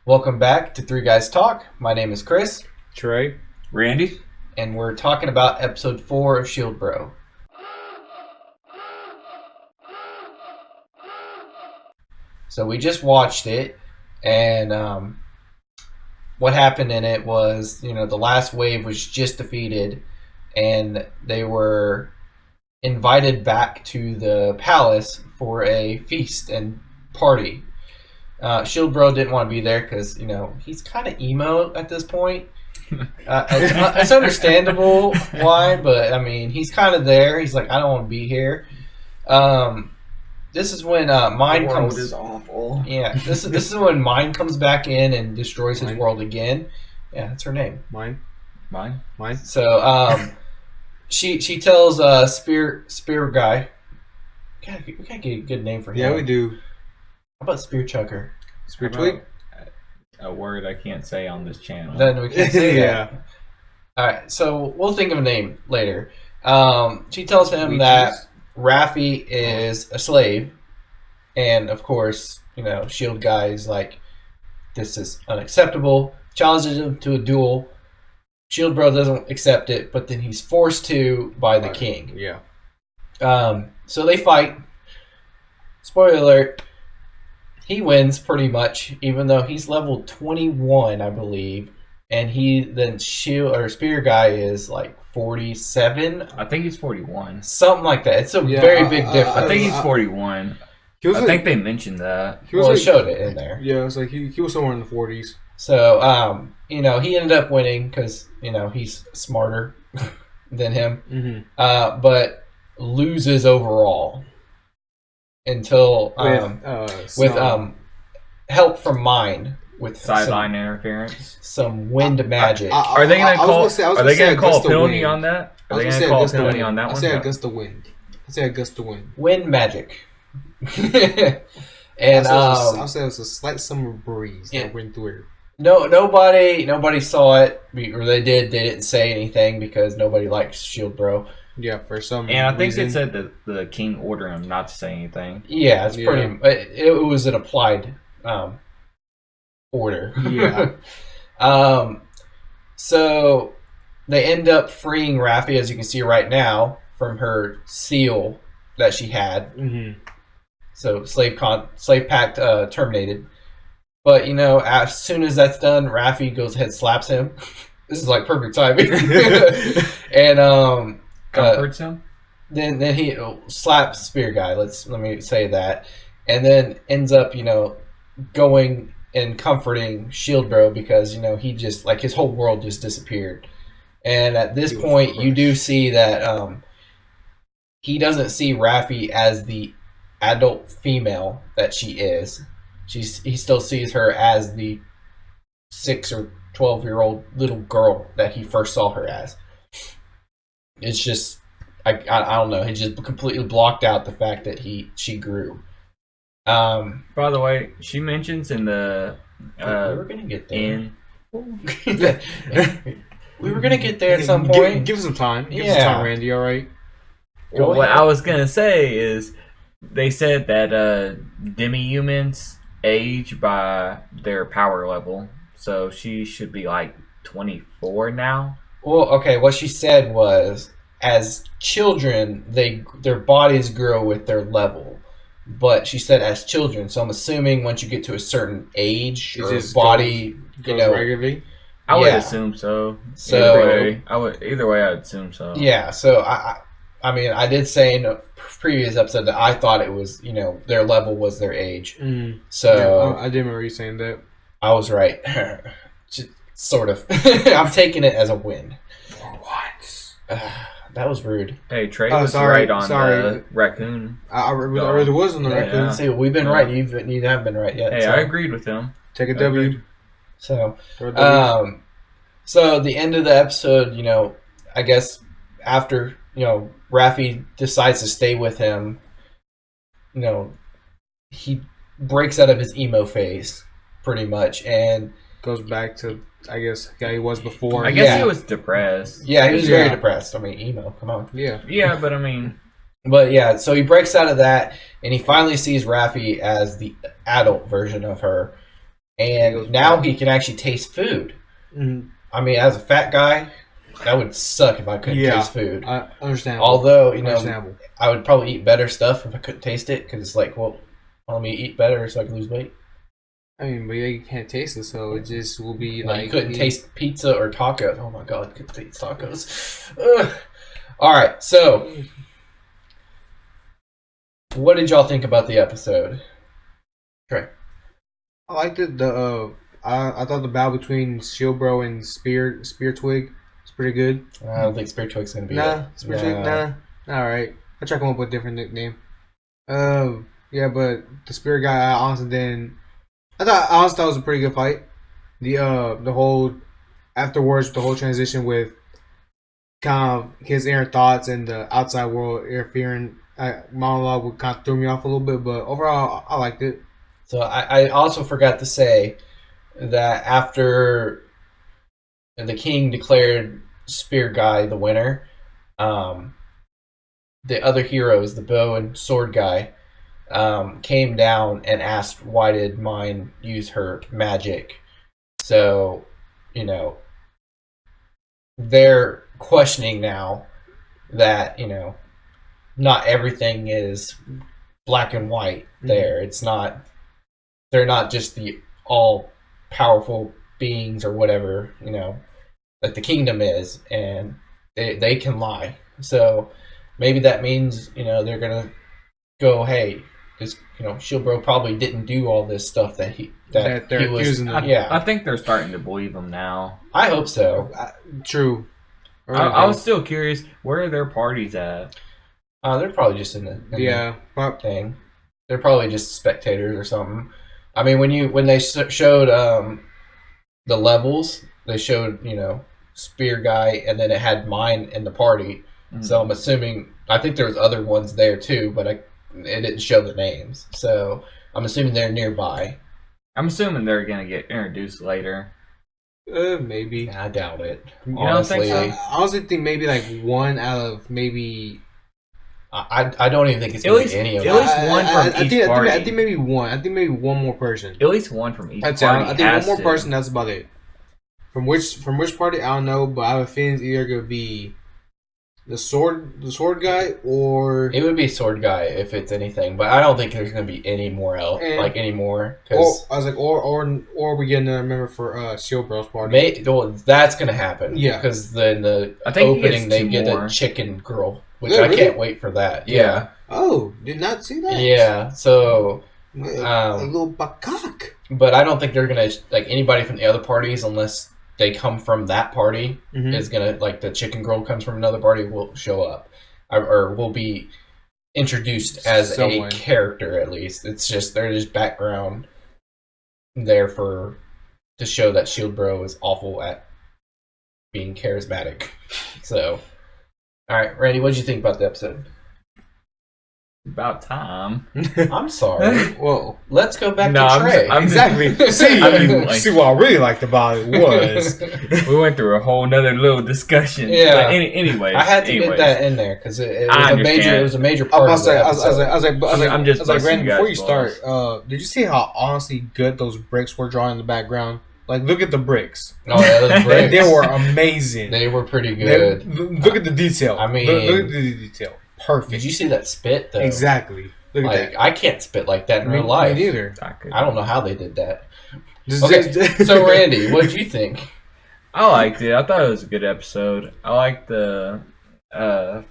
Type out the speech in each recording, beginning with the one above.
Welcome back to Three Guys Talk. My name is Chris, Trey. Randy? and we're talking about episode 4 of Shield Bro. So we just watched it, and what happened in it was, the last wave was just defeated, and they were invited back to the palace for a feast and party. Shield Bro didn't want to be there because, he's kind of emo at this point. It's understandable why, but, he's kind of there. He's like, I don't want to be here. This is when Mine The comes... world is awful. Yeah, this is when Mine comes back in and destroys his world again. Yeah, that's her name. Mine. So, she tells Spear Guy... We gotta get a good name for him. Yeah, we do. How about Spear Chucker? Spear Twig? A word I can't say on this channel. Then we can't say Yeah. that. Alright, so we'll think of a name later. She tells him We that choose. Raffi is a slave. And, of course, Shield Guy is like, this is unacceptable. Challenges him to a duel. Shield Bro doesn't accept it, but then he's forced to by the king. Yeah. So they fight. Spoiler alert. He wins pretty much, even though he's level 21, I believe. And Spear Guy is like 47. I think he's 41. Something like that. It's a Yeah, very big difference. I think he's 41. He was I like, think they mentioned that. he was Well, it like, showed it in there. yeah, it was like he was somewhere in the 40s. So, he ended up winning because, he's smarter than him. Mm-hmm. But loses overall until with help from Mine with Sideline interference. some wind magic. Are they going to call? Are they going to call a penalty wind. on that? I Are was they gonna going say to call a against the penalty wind. on that I one? say No. against the wind. I say against the wind. Wind magic. And I'll say it was a slight summer breeze Yeah. that went through it. nobody saw it, or they didn't say anything because nobody likes Shield Bro. Yeah, for some And I think reason. it said that the king ordered him not to say anything. Yeah, it's Yeah. pretty. It was an applied order. Yeah. So they end up freeing Raffi, as you can see right now, from her seal that she had. Mm-hmm. So slave pact terminated. But as soon as that's done, Raffi goes ahead and slaps him. This is like perfect timing. And Comforts him. then he slaps Spear Guy. Let me say that, and then ends up going and comforting Shield Bro because he just like his whole world just disappeared. And at this He was point, you crushed. do see that he doesn't see Raffi as the adult female that she is. He still sees her as the 6 or 12-year-old little girl that he first saw her as. It's just I don't know. He just completely blocked out the fact that she grew. By the way, she mentions in the We were gonna get there. in We were gonna get there at some point. Give some time. Give Yeah. some time, Randy. All right. Go what ahead. I was gonna say is they said that demi-humans age by their power level, so she should be like 24 now. Well, okay. What she said was, as children, their bodies grow with their level. But she said as children, so I'm assuming once you get to a certain age, It your just body, Goes regularly. I would Yeah. assume so. So- Either way, I'd assume so. yeah. So I did say in a previous episode that I thought it was, their level was their age. Mm. So I didn't remember you saying that. I was right, sort of. I'm taking it as a win. For once. That was rude. Hey, Trey Oh, was sorry, right on sorry. the raccoon. I really was on the Yeah. record. See, we've been Yeah. right. You haven't been right yet. Hey, so. I agreed with him. Take a W. Agreed. So, Throw a W. so the end of the episode, I guess after Raffi decides to stay with him, he breaks out of his emo phase pretty much, and Goes back to, I guess, how he was before. I guess Yeah. he was depressed. yeah, he was very Yeah. depressed. I mean, emo, come on. Yeah. Yeah, but I mean, But yeah, so he breaks out of that, and he finally sees Raffi as the adult version of her, and now he can actually taste food. Mhm. I mean, as a fat guy, that would suck if I couldn't Yeah. taste food. I understand. Although, you know, Understandable. I would probably eat better stuff if I couldn't taste it, because it's like, well, let me eat better so I can lose weight. I mean, but yeah, you can't taste it, so it just will be Like, like you couldn't taste pizza or tacos. Oh my god, I couldn't taste tacos. Ugh. All right, so what did y'all think about the episode? Trey. I liked it. I thought the battle between Shield Bro and Spear Twig was pretty good. I don't think Spirit Twig's gonna be Nah, it. Spear Twig. Nah. All right. I try to come up with a different nickname. Yeah, but the Spear guy, I honestly didn't. I honestly thought it was a pretty good fight. The whole afterwards, the whole transition with kind of his inner thoughts and the outside world interfering monologue would kind of threw me off a little bit, but overall, I liked it. So I also forgot to say that after the king declared Spear Guy the winner, the other heroes, the bow and sword guy, came down and asked, why did mine use her magic? So, you know, they're questioning now that, you know, not everything is black and white there. It's not, they're not just the all powerful beings or whatever, you know, like the kingdom is, and they can lie. So maybe that means, you know, they're gonna go, hey, this, you know, Shield Bro probably didn't do all this stuff that he That they're he was. accusing them. Yeah, I think they're starting to believe him now. I hope so. True. I was still curious, where are their parties at? They're probably just in the Yeah, but thing. They're probably just spectators or something. I mean, when they showed the levels, they showed, you know, Spear Guy, and then it had mine in the party. Mm-hmm. So I'm assuming, I think there was other ones there too, but it didn't show the names. So I'm assuming they're nearby. I'm assuming they're gonna get introduced later. maybe. I doubt it. You don't Honestly, think I honestly think maybe like one out of maybe. I don't even think it's At going to least- be any of at them. least one from each party. I think maybe one. I think maybe one more person. At least one from each That's it. party. I think one has more to. person. That's about it. From which party I don't know, but I have a feeling it's either gonna be the sword guy or It would be Sword Guy if it's anything, but I don't think there's going to be any more else, And- like any more. or Because I was like or we get another member for Shield Bro's party. well, that's going to happen. Yeah. Because then the I think he opening gets they two get more. a chicken girl, which Yeah, I really? can't wait for that. Yeah. Oh, did not see that. Yeah. So, A little bakak. but I don't think they're going to, like, anybody from the other parties, unless they come from that party, Mhm. is going to, like, the chicken girl comes from another party, will show up. Or will be introduced as Someone. a character, at least. It's just, they're just background there to show that Shield Bro is awful at being charismatic. So, alright, Randy, what did you think about the episode? About time. I'm sorry. Whoa. Let's go back No, to Trey. I'm- Exactly. See, I mean, like- see what I really liked about it was We went through a whole nother little discussion. Yeah. But anyways, I had to get that in there because it I was a major understand. part I of was the like, episode. I'm just Randy, busting you before guys' you start, did you see how honestly good those bricks were drawn in the background? Like, look at the bricks. Oh, yeah, those bricks. They were amazing. They were pretty good. Look at the detail. I mean- look at the detail. Perfect. Did you see that spit though? Exactly. Look at Like that. I can't spit like that in Me- real life. Me neither. I don't know how they did that. Just- Okay, so Randy, what did you think? I liked it. I thought it was a good episode. I liked the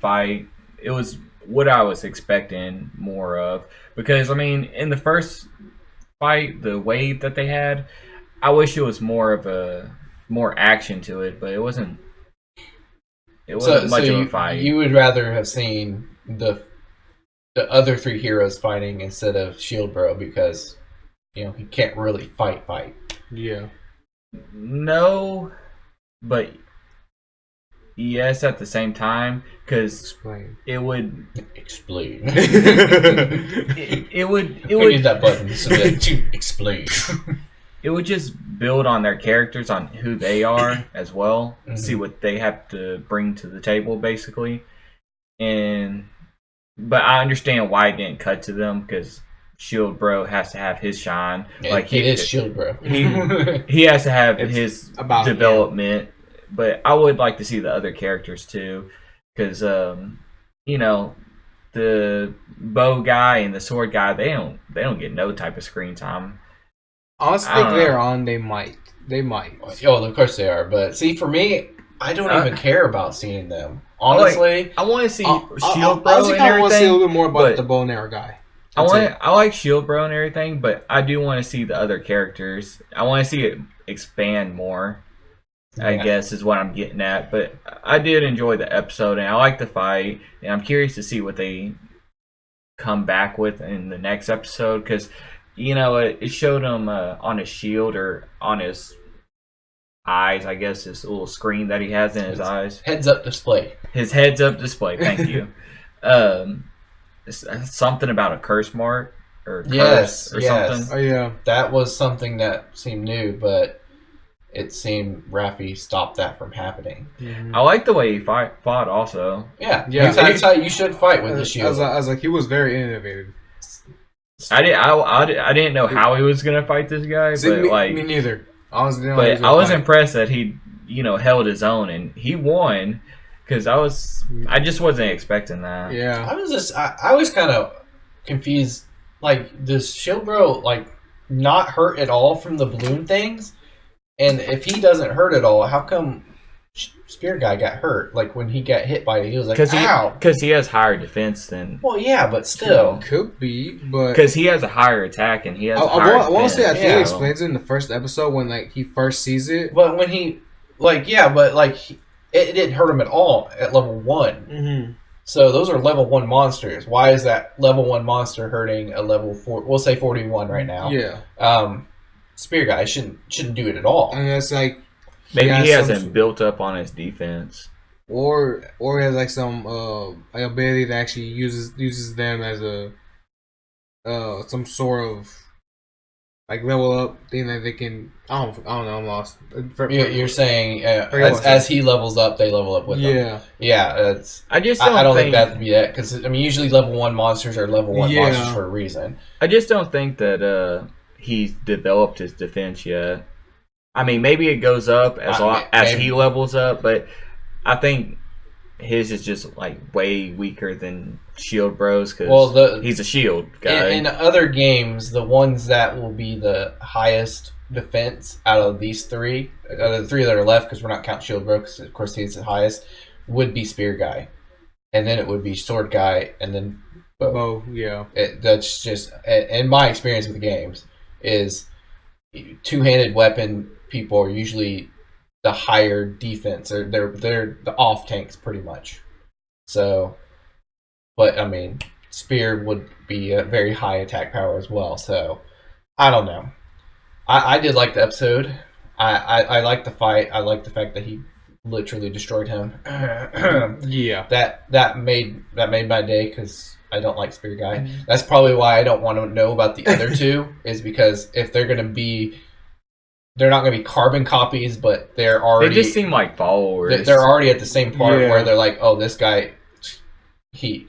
fight. It was what I was expecting more of. Because, I mean, in the first fight, the wave that they had, I wish it was more action to it, but it wasn't. It wasn't much of a fight. You would rather have seen the other three heroes fighting instead of Shield Bro because he can't really fight. Yeah. No, but yes at the same time, because Explain. it would Explain. it would We need that button so that to explain. it would just build on their characters, on who they are as well, Mhm. see what they have to bring to the table basically. But I understand why it didn't cut to them, because Shield Bro has to have his shine. Like it is Shield Bro. He has to have It's his about development. But I would like to see the other characters too, because you know, the bow guy and the sword guy, they don't get no type of screen time. Honestly, I don't know. later on they might. Oh, of course they are. But see, for me, I don't even care about seeing them. Honestly, I want to see I Shield Bro honestly and kind of want to see a everything. little bit more about but- the bow and arrow guy. I like Shield Bro and everything, but I do want to see the other characters. I want to see it expand more. I Yeah. guess is what I'm getting at. But I did enjoy the episode, and I like the fight, and I'm curious to see what they come back with in the next episode, because you know it showed him on his shield or on his eyes, I guess, this little screen that he has in his eyes. heads-up display. His heads-up display. Thank you. Something about a curse mark or curse Yes, or yes. something. Oh yeah. That was something that seemed new, but it seemed Raffi stopped that from happening. Mhm. I like the way he fought. Also, Yeah, Yeah. That's how you should fight with the I shield. was like, he was very innovative. I didn't know how he was gonna fight this guy, See, but me neither. Honestly, didn't know he but I gonna was fight. impressed that he held his own and he won, because I just wasn't expecting that. Yeah. I was kind of confused. Like, does Shield Bro like not hurt at all from the balloon things? And if he doesn't hurt at all, how come Spear Guy got hurt? Like when he got hit by it, he was like, "Ow!" Because he has higher defense than Well, yeah, but still, Could be, but because he has a higher attack and he has. I want to say I think Yeah. he explains it in the first episode when like he first sees it. but when he it didn't hurt him at all at level 1. Mm-hmm. So those are level 1 monsters. Why is that level 1 monster hurting a level 4? We'll say 41 right now. Yeah, Spear Guy shouldn't do it at all. and it's like maybe he has hasn't some- built up on his defense. or he has like some like ability that actually uses them as a some sort of like level up thing that they can. I don't know. I'm lost. You're saying Forget what I as he levels up, they level up with him. Yeah. Yeah, it's. I just I don't think think that would be that because I mean usually level 1 monsters are level 1 Yeah. monsters for a reason. I just don't think that he's developed his defense yet. I mean, maybe it goes up as he levels up, but I think his is just like way weaker than Shield Bros because he's a shield guy. In other games, the ones that will be the highest defense out of these 3, out of the 3 that are left, because we're not counting Shield Bro, because of course he's the highest, would be Spear Guy, and then it would be Sword Guy, and then Bow. Bow. Yeah. That's just in my experience with the games is two-handed weapon people are usually the higher defense, or they're the off tanks pretty much. So, but I mean, spear would be a very high attack power as well. So, I don't know. I did like the episode. I like the fight. I like the fact that he literally destroyed him. Yeah. That made my day because I don't like Spear Guy. That's probably why I don't want to know about the other 2 is because if they're gonna be, they're not gonna be carbon copies, but they're already. They just seem like followers. They're already at the same part Yeah. where they're like, oh, this guy, he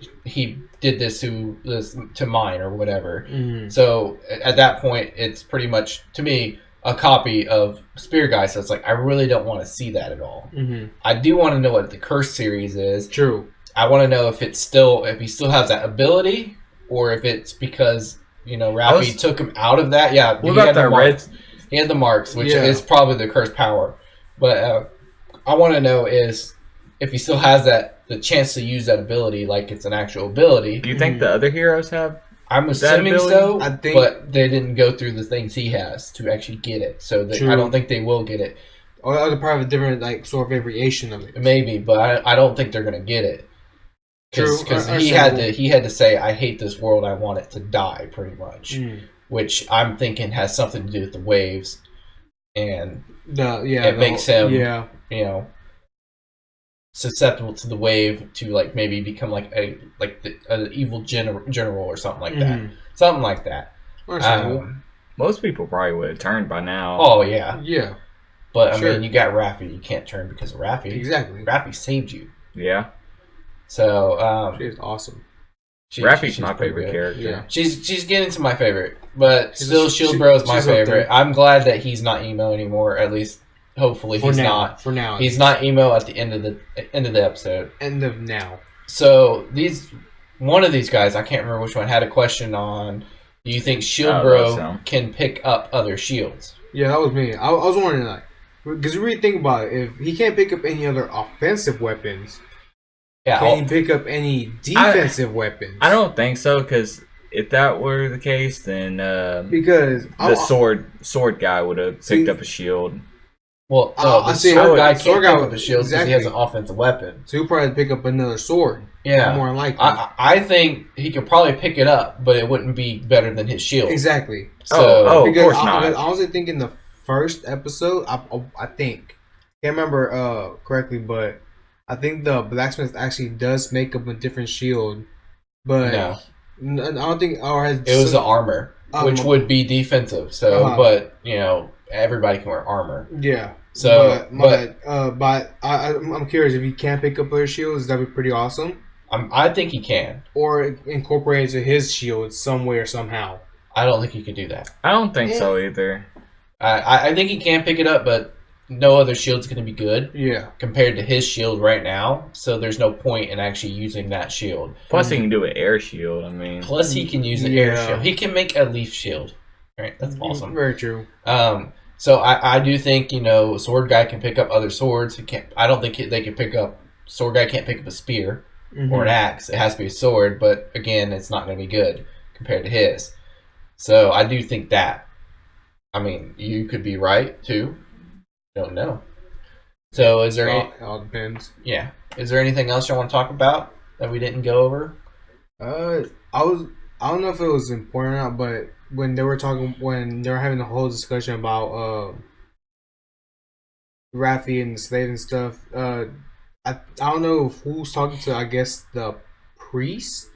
did this to mine or whatever. Mm-hmm. So at that point, it's pretty much to me a copy of Spear Guy. So it's like I really don't want to see that at all. Mm-hmm. I do want to know what the Curse series is. True. I want to know if he still has that ability, or if it's because Ralphie took him out of that. Yeah, What about that red? He had the marks, which Yeah. is probably the Curse power. But I want to know is if he still has the chance to use that ability, like it's an actual ability. Do you think the other heroes have? I'm assuming ability? so, I think- but they didn't go through the things he has to actually get it. So True. I don't think they will get it. Or they're probably a different like sort of variation of it. Maybe, but I don't think they're gonna get it. True. Because he had to say, "I hate this world. I want it to die," pretty much. Mm. Which I'm thinking has something to do with the waves, and It makes him- Yeah. susceptible to the wave to like maybe become like an evil general or something like that. Mhm. Something like that. Understandable. Most people probably would have turned by now. Oh yeah, Yeah. but I Sure. mean, you got Raffi. You can't turn because of Raffi. Exactly. Raffi saved you. Yeah. So She is awesome. Raffi's she's my pretty favorite good. character. Yeah. She's getting to my favorite, but She's still a- Shield she- Bro is my she's up there. favorite. I'm glad that he's not emo anymore. At least, hopefully, For he's now. not. For now. He's not emo at the end of the episode. End of now. So one of these guys, I can't remember which one, had a question on: do you think Shield Oh, Bro that's him. can pick up other shields? Yeah, that was me. I was wondering, like, because you really think about it, if he can't pick up any other offensive weapons, Yeah, can he pick up any defensive weapons? I don't think so, because if that were the case, then because the sword guy would have See- picked up a shield. well, I no, the see, sword guy sword can't guy pick would- up a shield because he has an exactly. offensive weapon. So he'll probably pick up another sword. Yeah, More than likely. I think he could probably pick it up, but it wouldn't be better than his shield. Exactly. So, Oh, of Because course I not. honestly think in the first episode, I think, can't remember correctly, but I think the blacksmith actually does make up a different shield. But no, I don't think or has it was the armor, which Um, would be defensive. So, Uh-huh. but everybody can wear armor. yeah. So, but I'm curious if he can pick up other shields. That'd be pretty awesome. I think he can. Or incorporate into his shield some way or somehow. I don't think he could do that. I don't think so either. I think he can pick it up, but no other shield's going to be good Yeah. compared to his shield right now. So there's no point in actually using that shield. Plus, he can do an air shield. I mean, Plus, he can use an air Yeah. shield. He can make a leaf shield. Right? That's awesome. Very true. So I do think sword guy can pick up other swords. He can't. I don't think they can pick up. Sword guy can't pick up a spear or an axe. It has to be a sword. But again, it's not going to be good compared to his. So I do think that. I mean, you could be right too. Don't know. So is there? It all depends. Yeah. Is there anything else you want to talk about that we didn't go over? I don't know if it was important or not, but when they were having the whole discussion about Raffi and the slave and stuff, I don't know who's talking to. I guess the priest.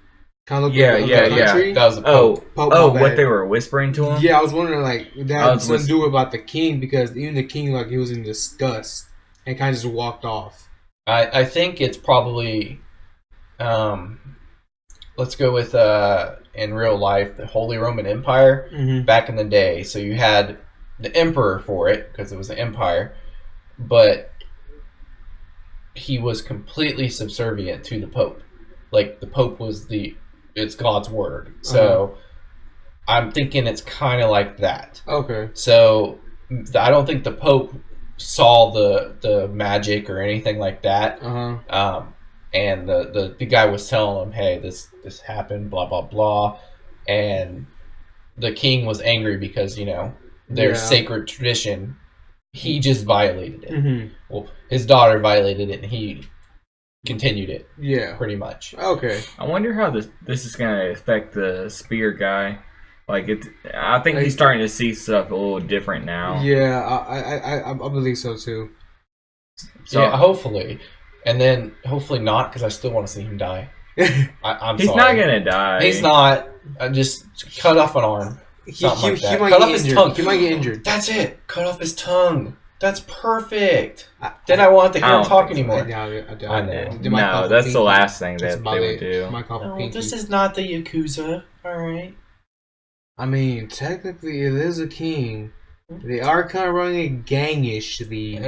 Kind of Yeah. That was a oh, Pope, oh, my what bad. they were whispering to him? Yeah, I was wondering like that I had was something to do about the king because even the king like he was in disgust and kind of just walked off. I think it's probably, let's go with in real life, the Holy Roman Empire Mm-hmm. back in the day. So you had the emperor for it because it was the empire, but he was completely subservient to the pope. Like the pope was it's God's word. So I'm thinking it's kind of like that. Okay. So I don't think the pope saw the magic or anything like that. And the guy was telling him, hey, this happened, blah blah blah, and the king was angry because their sacred tradition, he just violated it. Mm-hmm. Well, his daughter violated it, and he continued it Yeah. pretty much. Okay. I wonder how this is going to affect the spear guy. Like I think he's starting to see stuff a little different now. Yeah, I believe so too. So yeah, hopefully, and then hopefully not because I still want to see him die. I'm he's sorry. not gonna die. He's not. Just cut off an arm. Something like that. He might Cut get off his injured. tongue. He might get injured. That's it. Cut off his tongue. That's perfect. Then I won't have to I hear him don't talk think anymore. I doubt I it. know. They might call No, it that's the pinky. last thing That's that about they would it. do. Might call it No, pinky. this is not the Yakuza. All right. I mean, technically, it is a king. They are kind of running a gangish league,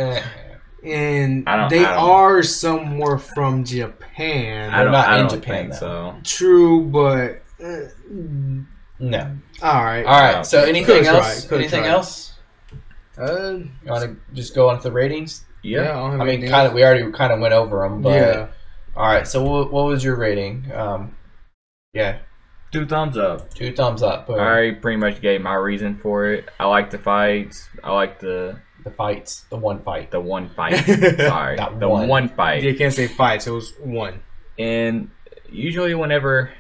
and I don't- they I don't- are somewhere from Japan. I don't, not I in don't Japan, think though. so. True, but No. all right. All right. So anything Could've else? tried, could've Anything tried. else? You want to just go on to the ratings? Yeah. I don't have I mean, anything kind of. else. We already kind of went over them, but Yeah. all right. So what was your rating? Yeah, 2 thumbs up. 2 thumbs up. Boom. I pretty much gave my reason for it. I like the fights. I like the The fights. The one fight. one fight. Sorry, That the one. one fight. You can't say fights. It was one. And usually whenever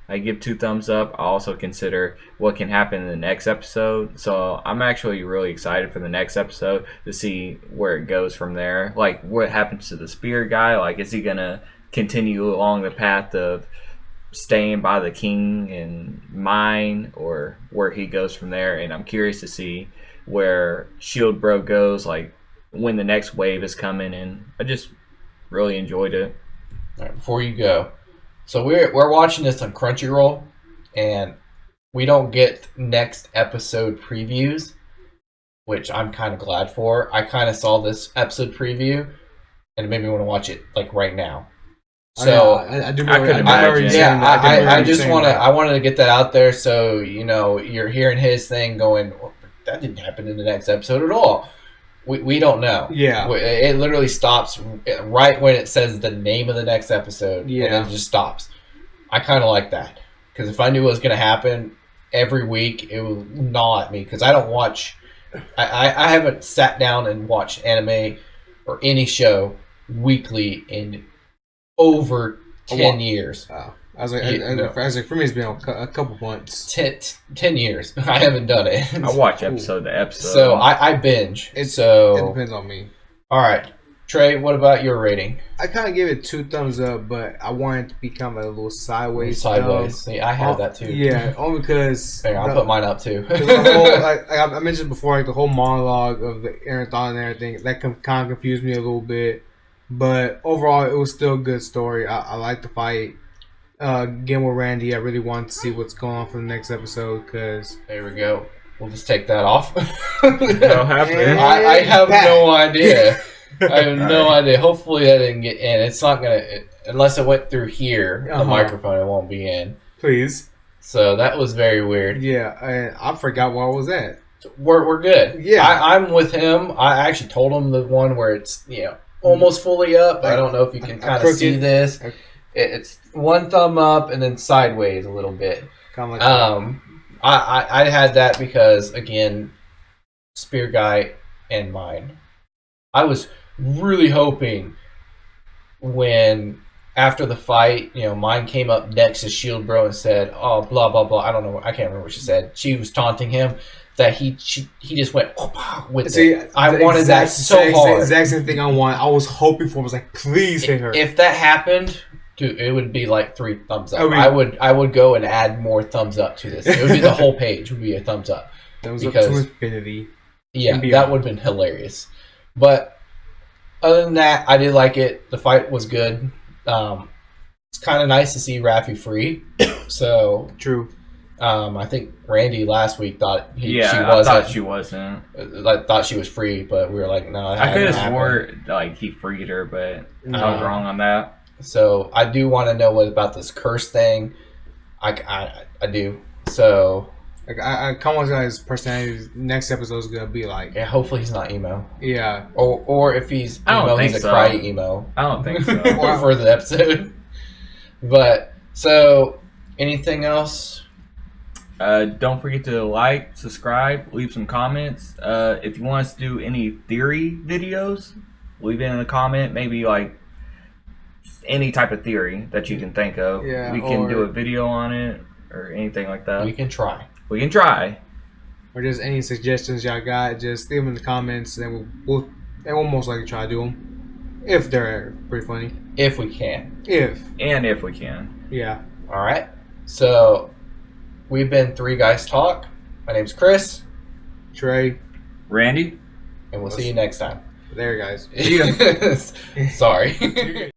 I give 2 thumbs up, I also consider what can happen in the next episode. So I'm actually really excited for the next episode to see where it goes from there. Like what happens to the spear guy. Like is he going to continue along the path of staying by the king and mine, or where he goes from there? And I'm curious to see where Shield Bro goes, like when the next wave is coming. And I just really enjoyed it. All right, before you go, So we're watching this on Crunchyroll, and we don't get next episode previews, which I'm kind of glad for. I kind of saw this episode preview, and it made me want to watch it like right now. So I do. I could remember you imagine. saying that. I remember you just saying want to. that. I wanted to get that out there, so you're hearing his thing going. Well, that didn't happen in the next episode at all. We don't know. Yeah. It literally stops right when it says the name of the next episode. Yeah. And then it just stops. I kind of like that, because if I knew what was going to happen every week, it would gnaw at me, because I don't watch. I haven't sat down and watched anime or any show weekly in over 10 years. I was like, for me, it's been a couple months. 10 years. I haven't done it. I watch episode to episode. So I binge. It So depends on me. all right, Trey, what about your rating? I kind of gave it 2 thumbs up, but I wanted it to be kind of a little sideways. Sideways. See, I had that too. Yeah, only because There, I'll put mine up too. the whole, like I mentioned before, like the whole monologue of the Aaron Thon and everything, that kind of confused me a little bit. But overall, it was still a good story. I like the fight. Again with Randy, I really want to see what's going on for the next episode, because There we go. We'll just take that off. That'll happen. I have no idea. I have no idea. Hopefully that didn't get in. It's not gonna, unless it went through here, the microphone, it won't be in. please. So that was very weird. Yeah, I forgot where I was at. We're good. Yeah. I'm with him. I actually told him the one where it's almost fully up. I don't know if you can kind of crooked. see this. Okay. It's one thumb up and then sideways a little bit. Kind of like I had that because, again, Spear Guy and mine. I was really hoping when, after the fight, mine came up next to Shield Bro and said, oh, blah, blah, blah. I don't know. I can't remember what she said. She was taunting him. That he just went with it. I wanted that so hard. The exact same thing I want. I was hoping for. I was like, please hit her. If that happened, dude, it would be like 3 thumbs up. I mean- I would go and add more thumbs up to this. It would be the whole page would be a thumbs up. Thumbs up because- to infinity. Yeah, And that beyond. would have been hilarious. But other than that, I did like it. The fight was good. It's kind of nice to see Raffi free. So True. I think Randy last week thought she I wasn't. thought she wasn't. I thought she was free, but we were like, no. I could have swore like he freed her, but I was wrong on that. So I do want to know what about this curse thing. I do. So Like I kind of want his personality. Next episode is gonna be like, yeah, hopefully he's not emo, yeah, or if he's I don't emo, think he's a so. cry emo. I don't think so. Or for the episode. But so anything else? Don't forget to like, subscribe, leave some comments. If you want us to do any theory videos, leave it in the comment. Maybe like any type of theory that you can think of. Yeah, we can or- do a video on it or anything like that. We can try. We can try. or just any suggestions y'all got, just leave them in the comments, and we'll most likely try to do them if they're pretty funny. If we can. And if we can. Yeah. All right. So we've been 3 Guys Talk. My name's Chris, Trey, Randy? and we'll see you next time. there, guys. Sorry.